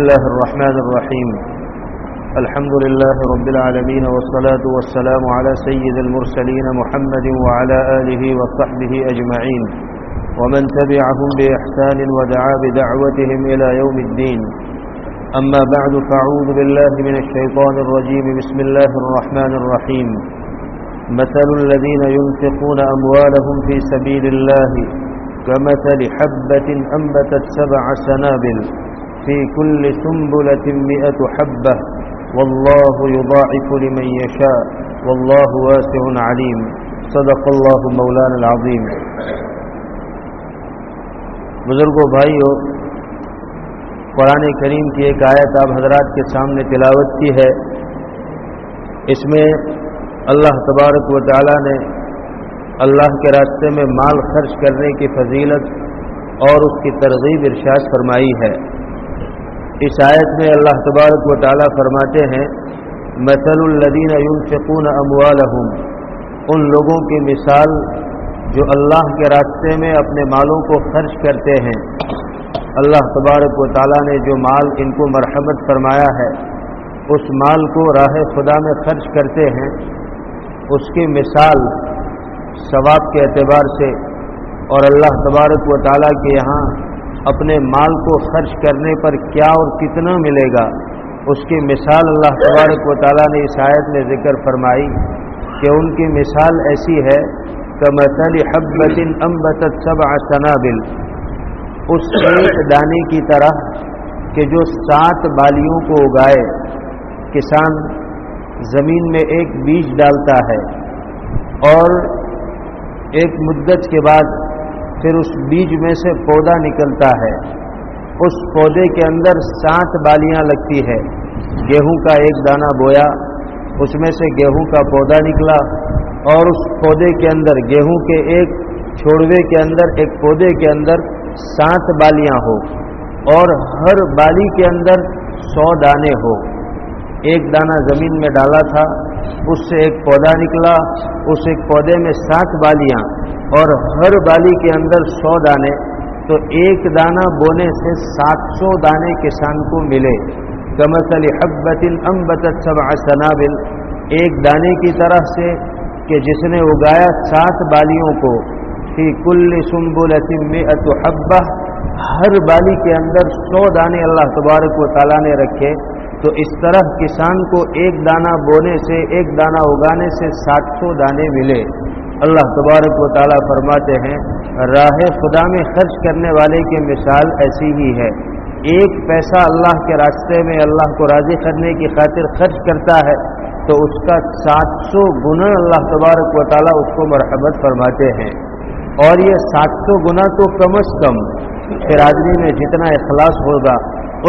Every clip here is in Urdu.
الله الرحمن الرحيم. الحمد لله رب العالمين، والصلاة والسلام على سيد المرسلين محمد وعلى آله وصحبه أجمعين ومن تبعهم بإحسان ودعا بدعوتهم إلى يوم الدين. أما بعد، فأعوذ بالله من الشيطان الرجيم. بسم الله الرحمن الرحيم. مثل الذين ينفقون أموالهم في سبيل الله كمثل حبة أنبتت 7 سنابل في كل سنبلة 100 حبة والله يضاعف لمن يشاء والله واسع عليم. صدق الله مولانا العظيم. بزرگوں، بھائیو، قرآن کریم کی ایک آیت آپ حضرات کے سامنے تلاوت کی ہے. اس میں اللہ تبارک و تعالی نے اللہ کے راستے میں مال خرچ کرنے کی فضیلت اور اس کی ترغیب ارشاد فرمائی ہے. اس آیت میں اللہ تبارک و تعالی فرماتے ہیں، مثل الذین ينفقون اموالهم، ان لوگوں کی مثال جو اللہ کے راستے میں اپنے مالوں کو خرچ کرتے ہیں. اللہ تبارک و تعالی نے جو مال ان کو مرحمت فرمایا ہے، اس مال کو راہ خدا میں خرچ کرتے ہیں. اس کی مثال ثواب کے اعتبار سے اور اللہ تبارک و تعالی کے یہاں اپنے مال کو خرچ کرنے پر کیا اور کتنا ملے گا، اس کی مثال اللہ تبارک و تعالی نے اس آیت میں ذکر فرمائی کہ ان کی مثال ایسی ہے کمثل حبۃ انبتت 7 سنابل، اس ایک دانے کی طرح کہ جو 7 بالیوں کو اگائے. کسان زمین میں ایک بیج ڈالتا ہے اور ایک مدت کے بعد پھر اس بیج میں سے پودا نکلتا ہے. اس پودے کے اندر 7 بالیاں لگتی ہے. گیہوں کا ایک دانہ بویا، اس میں سے گیہوں کا پودا نکلا اور اس پودے کے اندر، گیہوں کے ایک چھوڑوے کے اندر، ایک پودے کے اندر 7 بالیاں ہو اور ہر بالی کے اندر 100 دانے ہو. ایک دانہ زمین میں ڈالا تھا، اس سے ایک پودا نکلا، اس ایک پودے میں 7 بالیاں اور ہر بالی کے اندر 100 دانے، تو ایک دانہ بونے سے 700 دانے کسان کو ملے. کمثل حبۃ انبتت 7 سنابل، ایک دانے کی طرح سے کہ جس نے اگایا 7 بالیوں کو. فی کل سنبلۃ 100 حبہ، ہر بالی کے اندر 100 دانے اللہ تبارک و تعالیٰ نے رکھے. تو اس طرح کسان کو ایک دانہ بونے سے، ایک دانہ اگانے سے 700 دانے ملے. اللہ تبارک و تعالیٰ فرماتے ہیں راہ خدا میں خرچ کرنے والے کی مثال ایسی ہی ہے. ایک پیسہ اللہ کے راستے میں اللہ کو راضی کرنے کی خاطر خرچ کرتا ہے تو اس کا 700 گنا اللہ تبارک و تعالیٰ اس کو مرحمت فرماتے ہیں. اور یہ 700 گنا تو کم از کم پھر آدمی میں جتنا اخلاص ہوگا،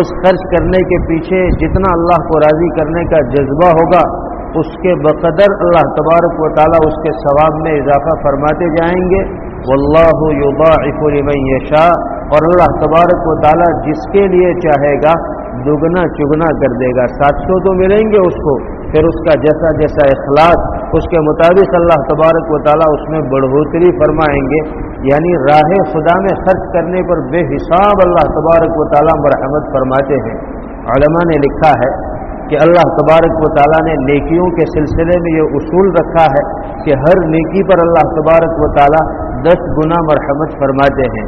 اس خرچ کرنے کے پیچھے جتنا اللہ کو راضی کرنے کا جذبہ ہوگا، اس کے بقدر اللہ تبارک و تعالیٰ اس کے ثواب میں اضافہ فرماتے جائیں گے. واللہ یضاعف لمن یشاء، اور اللہ تبارک و تعالیٰ جس کے لیے چاہے گا دگنا چگنا کر دے گا. 700 تو ملیں گے اس کو، پھر اس کا جیسا جیسا اخلاص، اس کے مطابق اللہ تبارک و تعالیٰ اس میں بڑھوتری فرمائیں گے. یعنی راہ خدا میں خرچ کرنے پر بے حساب اللہ تبارک و تعالیٰ مرحمت فرماتے ہیں. علماء نے لکھا ہے کہ اللہ تبارک و تعالیٰ نے نیکیوں کے سلسلے میں یہ اصول رکھا ہے کہ ہر نیکی پر اللہ تبارک و تعالیٰ 10 گنا مرحمت فرماتے ہیں.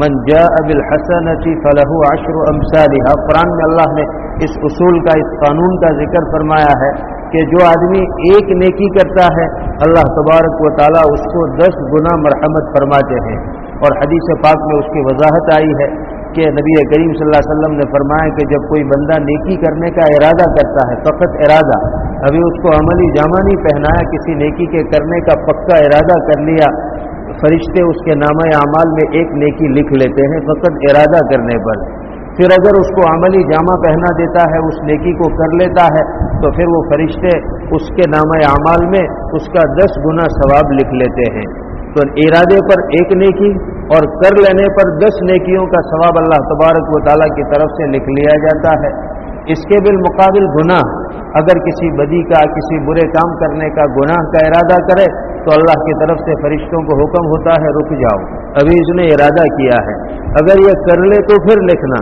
من جاء بالحسنۃ فلہ 10 امثالها. قرآن میں اللہ نے اس اصول کا، اس قانون کا ذکر فرمایا ہے کہ جو آدمی ایک نیکی کرتا ہے اللہ تبارک و تعالیٰ اس کو 10 گنا مرحمت فرماتے ہیں. اور حدیث پاک میں اس کی وضاحت آئی ہے کہ نبی کریم صلی اللہ علیہ وسلم نے فرمایا کہ جب کوئی بندہ نیکی کرنے کا ارادہ کرتا ہے، فقط ارادہ، ابھی اس کو عملی جامہ نہیں پہنایا، کسی نیکی کے کرنے کا پکا ارادہ کر لیا، فرشتے اس کے نامہ اعمال میں ایک نیکی لکھ لیتے ہیں فقط ارادہ کرنے پر. پھر اگر اس کو عملی جامہ پہنا دیتا ہے، اس نیکی کو کر لیتا ہے، تو پھر وہ فرشتے اس کے نامہ اعمال میں اس کا 10 گنا ثواب لکھ لیتے ہیں. تو ارادے پر ایک نیکی اور کر لینے پر 10 نیکیوں کا ثواب اللہ تبارک و تعالیٰ کی طرف سے لکھ لیا جاتا ہے. اس کے بالمقابل گناہ، اگر کسی بدی کا، کسی برے کام کرنے کا گناہ کا ارادہ کرے تو اللہ کی طرف سے فرشتوں کو حکم ہوتا ہے رک جاؤ، ابھی اس نے ارادہ کیا ہے، اگر یہ کر لے تو پھر لکھنا،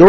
2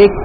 1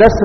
10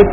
1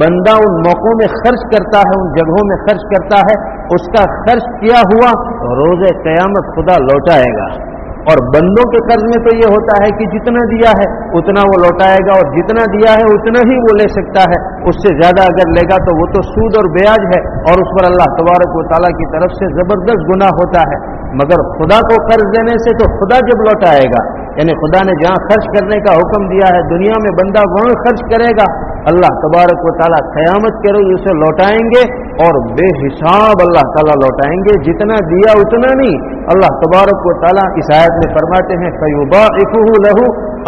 بندہ ان موقعوں میں خرچ کرتا ہے، ان جگہوں میں خرچ کرتا ہے، اس کا خرچ کیا ہوا روز قیامت خدا لوٹائے گا۔ اور بندوں کے قرض میں تو یہ ہوتا ہے کہ جتنا دیا ہے اتنا وہ لوٹائے گا، اور جتنا دیا ہے اتنا ہی وہ لے سکتا ہے، اس سے زیادہ اگر لے گا تو وہ تو سود اور بیاج ہے، اور اس پر اللہ تبارک و تعالیٰ کی طرف سے زبردست گناہ ہوتا ہے۔ مگر خدا کو قرض دینے سے تو خدا جب لوٹائے گا، یعنی خدا نے جہاں خرچ کرنے کا حکم دیا ہے دنیا میں بندہ وہاں خرچ کرے گا، اللہ تبارک و تعالیٰ قیامت کے روز اسے لوٹائیں گے، اور بے حساب اللہ تعالیٰ لوٹائیں گے، جتنا دیا اتنا نہیں۔ اللہ تبارک و تعالیٰ اس آیت میں فرماتے ہیں فَيُضَاعِفُهُ لَهُ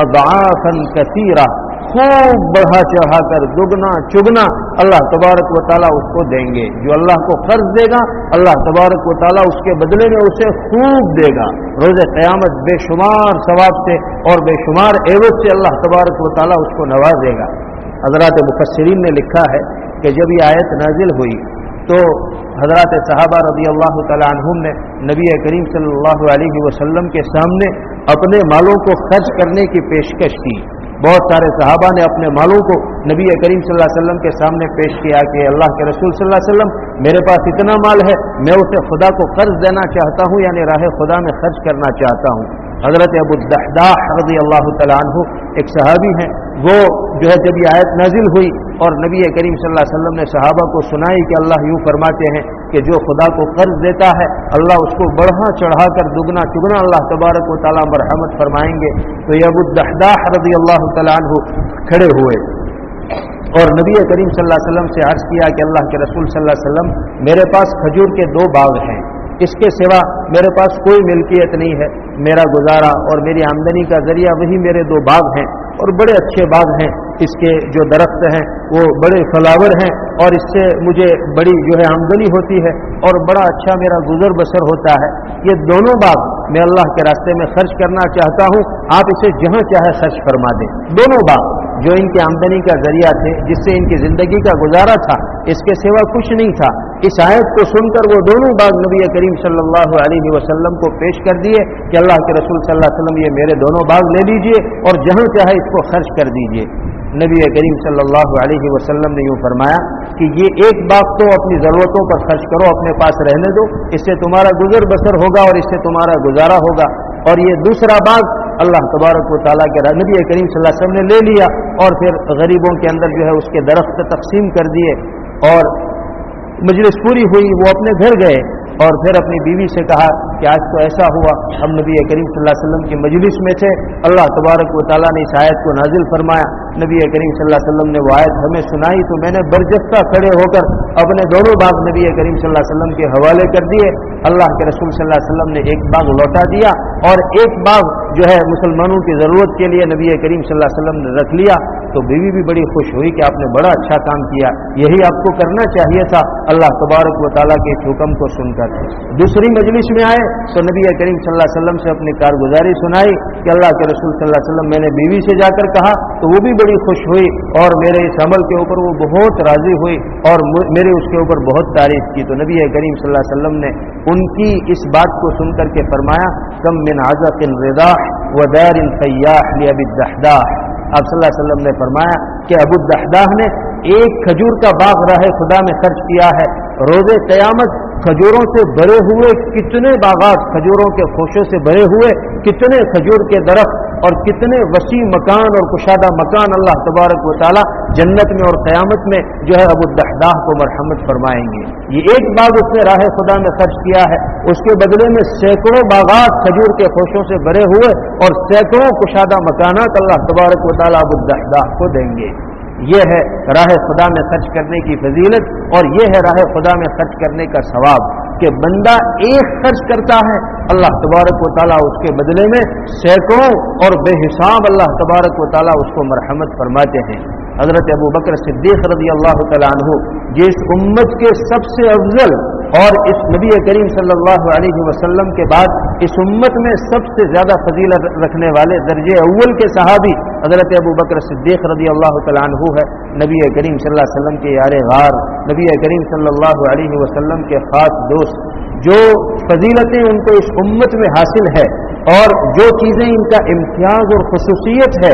أَضْعَافًا كَثِيرًا، خوب بڑھا چڑھا کر دگنا چگنا اللہ تبارک و تعالیٰ اس کو دیں گے۔ جو اللہ کو قرض دے گا اللہ تبارک و تعالیٰ اس کے بدلے میں اسے خوب دے گا، روز قیامت بے شمار ثواب سے اور بے شمار عوض سے اللہ تبارک و تعالیٰ اس کو نوازے گا۔ حضرات مفسرین نے لکھا ہے کہ جب یہ آیت نازل ہوئی تو حضرات صحابہ رضی اللہ تعالی عنہم نے نبی کریم صلی اللہ علیہ وسلم کے سامنے اپنے مالوں کو خرچ کرنے کی پیشکش کی۔ بہت سارے صحابہ نے اپنے مالوں کو نبی کریم صلی اللہ علیہ وسلم کے سامنے پیش کیا کہ اللہ کے رسول صلی اللہ علیہ وسلم میرے پاس اتنا مال ہے، میں اسے خدا کو قرض دینا چاہتا ہوں، یعنی راہ خدا میں خرچ کرنا چاہتا ہوں۔ حضرت ابو الدحداح رضی اللہ تعالیٰ عنہ ایک صحابی ہیں، وہ جو ہے جب یہ آیت نازل ہوئی اور نبی کریم صلی اللہ علیہ وسلم نے صحابہ کو سنائی کہ اللہ یوں فرماتے ہیں کہ جو خدا کو قرض دیتا ہے اللہ اس کو بڑھا چڑھا کر دگنا چگنا اللہ تبارک و تعالیٰ مرحمت فرمائیں گے، تو یہ ابو الدحداح رضی اللہ تعالیٰ عنہ کھڑے ہوئے اور نبی کریم صلی اللہ علیہ وسلم سے عرض کیا کہ اللہ کے رسول صلی اللہ علیہ وسلم میرے پاس کھجور کے 2 باغ ہیں، اس کے سوا میرے پاس کوئی ملکیت نہیں ہے، میرا گزارا اور میری آمدنی کا ذریعہ وہی میرے 2 باغ ہیں، اور بڑے اچھے باغ ہیں، اس کے جو درخت ہیں وہ بڑے فلاور ہیں، اور اس سے مجھے بڑی جو ہے آمدنی ہوتی ہے اور بڑا اچھا میرا گزر بسر ہوتا ہے۔ یہ دونوں باغ میں اللہ کے راستے میں خرچ کرنا چاہتا ہوں، آپ اسے جہاں چاہے خرچ فرما دیں۔ دونوں باغ جو ان کی آمدنی کا ذریعہ تھے، جس سے ان کی زندگی کا گزارا تھا، اس کے سوا کچھ نہیں تھا۔ اس آیت کو سن کر وہ دونوں باغ نبی کریم صلی اللہ علیہ وسلم کو پیش کر دیے کہ اللہ کے رسول صلی اللہ علیہ وسلم یہ میرے دونوں باغ لے لیجئے اور جہاں چاہے اس کو خرچ کر دیجئے۔ نبی کریم صلی اللہ علیہ وسلم نے یوں فرمایا کہ یہ ایک باغ تو اپنی ضرورتوں پر خرچ کرو، اپنے پاس رہنے دو، اس سے تمہارا گزر بسر ہوگا اور اس سے تمہارا گزارا ہوگا، اور یہ دوسرا باغ اللہ تبارک و تعالیٰ کے نبی کریم صلی اللہ علیہ وسلم نے لے لیا اور پھر غریبوں کے اندر جو ہے اس کے درخت تقسیم کر دیے، اور مجلس پوری ہوئی، وہ اپنے گھر گئے اور پھر اپنی بیوی سے کہا کہ آج تو ایسا ہوا، ہم نبی کریم صلی اللہ علیہ وسلم کی مجلس میں تھے، اللہ تبارک و تعالیٰ نے اس آیت کو نازل فرمایا، نبی کریم صلی اللہ علیہ وسلم نے وہ آیت ہمیں سنائی تو میں نے برجستہ کھڑے ہو کر اپنے دونوں باغ نبی کریم صلی اللہ علیہ وسلم کے حوالے کر دیے۔ اللہ کے رسول صلی اللہ علیہ وسلم نے ایک باغ لوٹا دیا اور ایک باغ جو ہے مسلمانوں کی ضرورت کے لیے نبی کریم صلی اللہ علیہ وسلم نے رکھ لیا، تو بیوی بھی بڑی خوش ہوئی کہ آپ نے بڑا اچھا کام کیا، یہی آپ کو کرنا چاہیے تھا اللہ تبارک و تعالیٰ کے حکم کو سن کر۔ دوسری مجلس میں آئے تو نبی کریم صلی اللہ علیہ وسلم سے اپنی کارگزاری سنائی کہ اللہ کے رسول صلی اللہ علیہ وسلم میں نے بیوی سے جا کر کہا تو وہ بھی بڑی خوش ہوئی اور میرے اس عمل کے اوپر وہ بہت راضی ہوئی اور میرے اس کے اوپر بہت تعریف کی، تو نبی کریم صلی اللہ علیہ وسلم نے ان کی اس بات کو سن کر کے فرمایا کم من عزق رضاح ودار سیاح لأبی الدحداح۔ آپ صلی اللہ علیہ وسلم نے فرمایا کہ ابو الدحداح نے ایک کھجور کا باغ راہ خدا میں خرچ کیا ہے، روز قیامت کھجوروں سے بھرے ہوئے کتنے باغات، کھجوروں کے خوشوں سے بھرے ہوئے کتنے کھجور کے درخت اور کتنے وسیع مکان اور کشادہ مکان اللہ تبارک و تعالی جنت میں اور قیامت میں جو ہے ابو الدحداح کو مرحمت فرمائیں گے۔ یہ ایک باغ اس نے راہ خدا میں خرچ کیا ہے، اس کے بدلے میں سینکڑوں باغات کھجور کے خوشوں سے بھرے ہوئے اور سینکڑوں کشادہ مکانات اللہ تبارک و تعالی ابو الدحداح کو دیں گے۔ یہ ہے راہ خدا میں خرچ کرنے کی فضیلت، اور یہ ہے راہ خدا میں خرچ کرنے کا ثواب کہ بندہ ایک خرچ کرتا ہے اللہ تبارک و تعالیٰ اس کے بدلے میں سینکڑوں اور بے حساب اللہ تبارک و تعالیٰ اس کو مرحمت فرماتے ہیں۔ حضرت ابو بکر صدیق رضی اللہ تعالیٰ عنہ جس امت کے سب سے افضل اور اس نبی کریم صلی اللہ علیہ وسلم کے بعد اس امت میں سب سے زیادہ فضیلت رکھنے والے درجے اول کے صحابی حضرت ابو بکر صدیق رضی اللہ تعالیٰ عنہ ہے، نبی کریم صلی اللہ علیہ وسلم کے یار غار، نبی کریم صلی اللہ علیہ وسلم کے خاص دوست، جو فضیلتیں ان کو اس امت میں حاصل ہے اور جو چیزیں ان کا امتیاز اور خصوصیت ہے،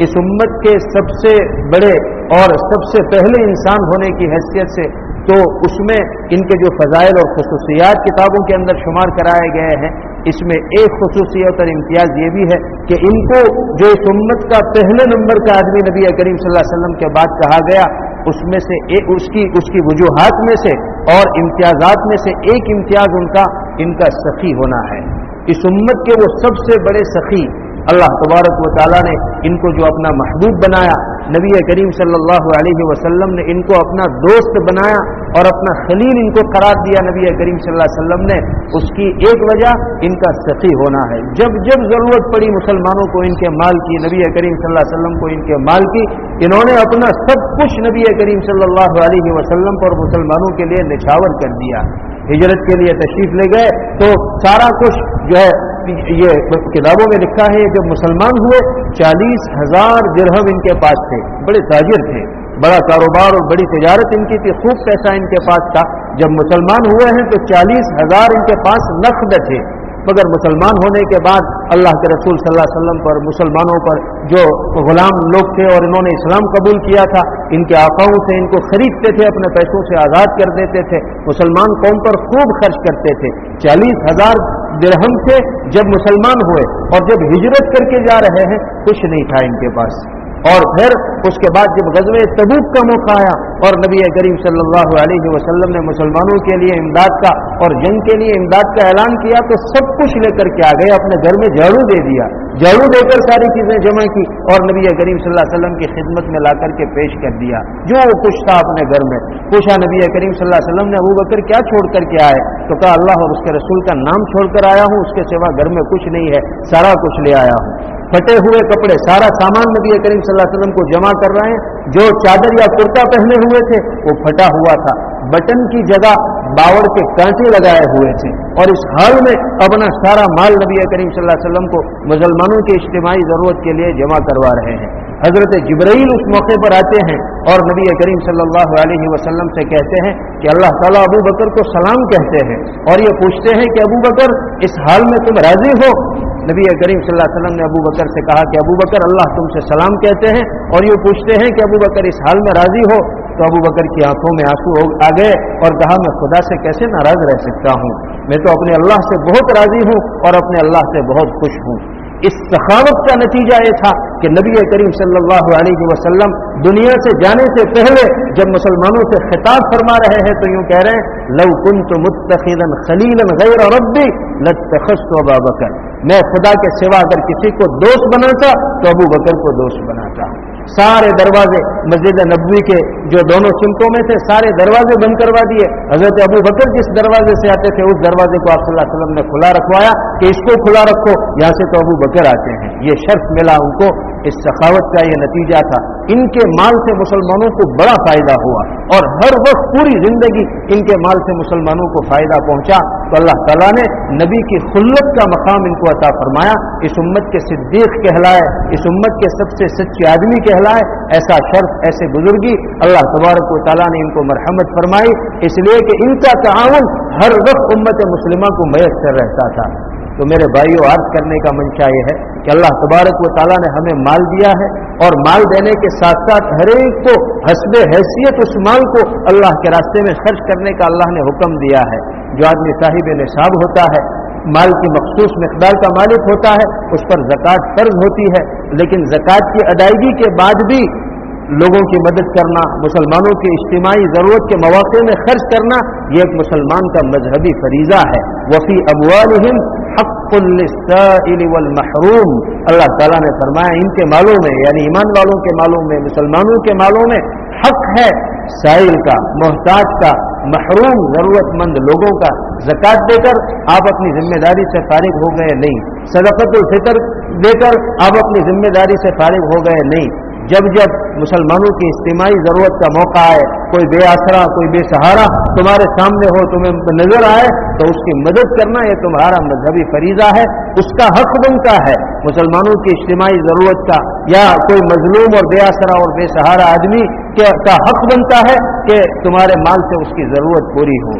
اس امت کے سب سے بڑے اور سب سے پہلے انسان ہونے کی حیثیت سے، تو اس میں ان کے جو فضائل اور خصوصیات کتابوں کے اندر شمار کرائے گئے ہیں، اس میں ایک خصوصیت اور امتیاز یہ بھی ہے کہ ان کو جو اس امت کا پہلے نمبر کا آدمی نبی کریم صلی اللہ علیہ وسلم کے بعد کہا گیا، اس میں سے اس کی وجوہات میں سے اور امتیازات میں سے ایک امتیاز ان کا سخی ہونا ہے۔ اس امت کے وہ سب سے بڑے سخی اللہ تبارک و تعالیٰ نے ان کو جو اپنا محبوب بنایا، نبی کریم صلی اللہ علیہ وسلم نے ان کو اپنا دوست بنایا اور اپنا خلیل ان کو قرار دیا نبی کریم صلی اللہ علیہ وسلم نے، اس کی ایک وجہ ان کا سخی ہونا ہے۔ جب جب ضرورت پڑی مسلمانوں کو ان کے مال کی، نبی کریم صلی اللہ علیہ وسلم کو ان کے مال کی، انہوں نے اپنا سب کچھ نبی کریم صلی اللہ علیہ وسلم پر مسلمانوں کے لیے نچھاور کر دیا۔ ہجرت کے لیے تشریف لے گئے تو سارا کچھ جو ہے یہ کتابوں میں لکھا ہے، جب مسلمان ہوئے 40,000 درہم ان کے پاس تھے، بڑے تاجر تھے، بڑا کاروبار اور بڑی تجارت ان کی تھی، خوب پیسہ ان کے پاس تھا۔ جب مسلمان ہوئے ہیں تو 40,000 ان کے پاس نقد تھے، مگر مسلمان ہونے کے بعد اللہ کے رسول صلی اللہ علیہ وسلم پر، مسلمانوں پر جو غلام لوگ تھے اور انہوں نے اسلام قبول کیا تھا، ان کے آقاؤں سے ان کو خریدتے تھے، اپنے پیسوں سے آزاد کر دیتے تھے، مسلمان قوم پر خوب خرچ کرتے تھے۔ 40,000 درہم تھے جب مسلمان ہوئے، اور جب ہجرت کر کے جا رہے ہیں کچھ نہیں تھا ان کے پاس۔ اور پھر اس کے بعد جب غزوہ تبوک کا موقع آیا اور نبی کریم صلی اللہ علیہ وسلم نے مسلمانوں کے لیے امداد کا اور جنگ کے لیے امداد کا اعلان کیا، تو سب کچھ لے کر کے آ گئے، اپنے گھر میں جھاڑو دے دیا، جھاڑو دے کر ساری چیزیں جمع کی اور نبی کریم صلی اللہ علیہ وسلم کی خدمت میں لا کر کے پیش کر دیا جو کچھ تھا اپنے گھر میں۔ پوچھا نبی کریم صلی اللہ علیہ وسلم نے، ابو بکر کیا چھوڑ کر کے آئے؟ تو کہا اللہ اور اس کے رسول کا نام چھوڑ کر آیا ہوں، اس کے سوا گھر میں کچھ نہیں ہے، سارا کچھ لے آیا ہوں۔ پھٹے ہوئے کپڑے، سارا سامان نبی کریم صلی اللہ علیہ وسلم کو جمع کر رہے ہیں، جو چادر یا کرتا پہنے ہوئے تھے وہ پھٹا ہوا تھا، بٹن کی جگہ باوڑ کے کانٹے لگائے ہوئے تھے، اور اس حال میں اپنا سارا مال نبی کریم صلی اللہ علیہ وسلم کو مسلمانوں کی اجتماعی ضرورت کے لیے جمع کروا رہے ہیں۔ حضرت جبرائیل اس موقع پر آتے ہیں اور نبی کریم صلی اللہ علیہ وسلم سے کہتے ہیں کہ اللہ تعالیٰ ابو بکر کو سلام کہتے ہیں، اور یہ پوچھتے ہیں کہ ابو بکر اس حال میں تم راضی ہو؟ نبی کریم صلی اللہ علیہ وسلم نے ابو بکر سے کہا کہ ابو بکر اللہ تم سے سلام کہتے ہیں، اور یہ پوچھتے ہیں کہ ابو بکر اس حال میں راضی ہو؟ تو ابو بکر کی آنکھوں میں آنسو آ گئے اور کہا میں خدا سے کیسے ناراض رہ سکتا ہوں، میں تو اپنے اللہ سے بہت راضی ہوں اور اپنے اللہ سے بہت خوش ہوں۔ اس سخاوت کا نتیجہ یہ تھا کہ نبی کریم صلی اللہ علیہ وسلم دنیا سے جانے سے پہلے جب مسلمانوں سے خطاب فرما رہے ہیں تو یوں کہہ رہے ہیں لو كنت متخذا خلیلا غیر ربی لاتخذت ابا بکر، میں خدا کے سوا اگر کسی کو دوست بناتا تو ابو بکر کو دوست بناتا۔ سارے دروازے مسجد نبوی کے جو دونوں سمتوں میں تھے سارے دروازے بند کروا دیے، حضرت ابو بکر جس دروازے سے آتے تھے اس دروازے کو آپ صلی اللہ علیہ وسلم نے کھلا رکھوایا کہ اس کو کھلا رکھو، یہاں سے تو ابو بکر آتے ہیں۔ یہ شرف ملا ان کو، اس سخاوت کا یہ نتیجہ تھا۔ ان کے مال سے مسلمانوں کو بڑا فائدہ ہوا اور ہر وقت پوری زندگی ان کے مال سے مسلمانوں کو فائدہ پہنچا، تو اللہ تعالیٰ نے نبی کی خلت کا مقام ان کو عطا فرمایا، اس امت کے صدیق کہلائے، اس امت کے سب سے سچے آدمی کہلائے۔ ایسا شرف، ایسے بزرگی اللہ تبارک و تعالیٰ نے ان کو مرحمت فرمائی، اس لیے کہ ان کا تعاون ہر وقت امت مسلمہ کو میسر رہتا تھا۔ تو میرے بھائیو، عرض کرنے کا منشا یہ ہے کہ اللہ تبارک و تعالیٰ نے ہمیں مال دیا ہے، اور مال دینے کے ساتھ ساتھ ہر ایک کو حسب حیثیت اس مال کو اللہ کے راستے میں خرچ کرنے کا اللہ نے حکم دیا ہے۔ جو آدمی صاحب نصاب ہوتا ہے، مال کی مخصوص مقدار کا مالک ہوتا ہے، اس پر زکوٰۃ فرض ہوتی ہے، لیکن زکوٰۃ کی ادائیگی کے بعد بھی لوگوں کی مدد کرنا، مسلمانوں کی اجتماعی ضرورت کے مواقع میں خرچ کرنا، یہ ایک مسلمان کا مذہبی فریضہ ہے۔ وفی اموالہم حق للسائل والمحروم، اللہ تعالیٰ نے فرمایا ان کے مالوں میں، یعنی ایمان والوں کے مالوں میں، مسلمانوں کے مالوں میں حق ہے سائل کا، محتاج کا، محروم ضرورت مند لوگوں کا۔ زکوٰۃ دے کر آپ اپنی ذمہ داری سے فارغ ہو گئے نہیں، صدقۃ الفطر دے کر آپ اپنی ذمہ داری سے فارغ ہو گئے نہیں۔ جب جب مسلمانوں کی اجتماعی ضرورت کا موقع آئے، کوئی بے آسرا، کوئی بے سہارا تمہارے سامنے ہو، تمہیں نظر آئے، تو اس کی مدد کرنا یہ تمہارا مذہبی فریضہ ہے، اس کا حق بنتا ہے۔ مسلمانوں کی اجتماعی ضرورت کا یا کوئی مظلوم اور بے آسرا اور بے سہارا آدمی کا حق بنتا ہے کہ تمہارے مال سے اس کی ضرورت پوری ہو۔